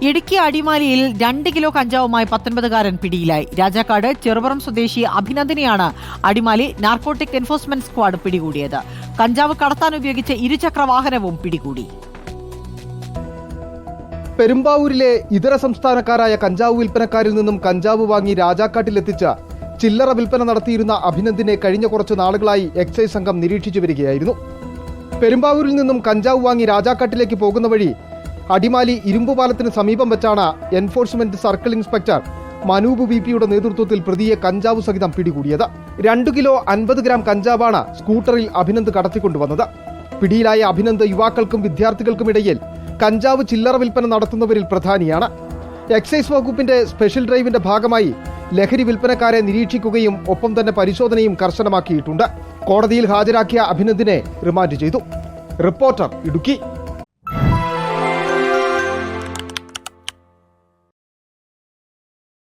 ഇടുക്കി അടിമാലിയിൽ 2 കിലോ കഞ്ചാവുമായി 19-കാരൻ പിടിയിലായി. രാജാക്കാട് ചെറുപുറം സ്വദേശി അഭിനന്ദിനെയാണ് അടിമാലി നാർക്കോട്ടിക് എൻഫോഴ്സ്മെന്റ് സ്ക്വാഡ് പിടികൂടിയത്. കഞ്ചാവ് കടത്താൻ ഉപയോഗിച്ച ഇരുചക്ര വാഹനവും പിടികൂടി. പെരുമ്പാവൂരിലെ ഇതര സംസ്ഥാനക്കാരായ കഞ്ചാവ് വിൽപ്പനക്കാരിൽ നിന്നും കഞ്ചാവ് വാങ്ങി രാജാക്കാട്ടിലെത്തിച്ച് ചില്ലറ വിൽപ്പന നടത്തിയിരുന്ന അഭിനന്ദിനെ കഴിഞ്ഞ കുറച്ചു നാളുകളായി എക്സൈസ് സംഘം നിരീക്ഷിച്ചു വരികയായിരുന്നു. പെരുമ്പാവൂരിൽ നിന്നും കഞ്ചാവ് വാങ്ങി രാജാക്കാട്ടിലേക്ക് പോകുന്ന വഴി അടിമാലി ഇരുമ്പുപാലത്തിന് സമീപം വെച്ചാണ് എൻഫോഴ്സ്മെന്റ് സർക്കിൾ ഇൻസ്പെക്ടർ മനൂപ് വിപിയുടെ നേതൃത്വത്തിൽ പ്രതിയെ കഞ്ചാവ് സഹിതം പിടികൂടിയത്. 2 കിലോ 50 ഗ്രാം കഞ്ചാവാണ് സ്കൂട്ടറിൽ അഭിനന്ദ് കടത്തിക്കൊണ്ടുവന്നത്. പിടിയിലായ അഭിനന്ദ് യുവാക്കൾക്കും വിദ്യാർത്ഥികൾക്കുമിടയിൽ കഞ്ചാവ് ചില്ലറ വിൽപ്പന നടത്തുന്നവരിൽ പ്രധാനിയാണ്. എക്സൈസ് വകുപ്പിന്റെ സ്പെഷ്യൽ ഡ്രൈവിന്റെ ഭാഗമായി ലഹരി വിൽപ്പനക്കാരെ നിരീക്ഷിക്കുകയും ഒപ്പം തന്നെ പരിശോധനയും കർശനമാക്കിയിട്ടുണ്ട്. കോടതിയിൽ ഹാജരാക്കിയ അഭിനന്ദിനെ റിമാൻഡ് ചെയ്തു. റിപ്പോർട്ടർ, ഇടുക്കി.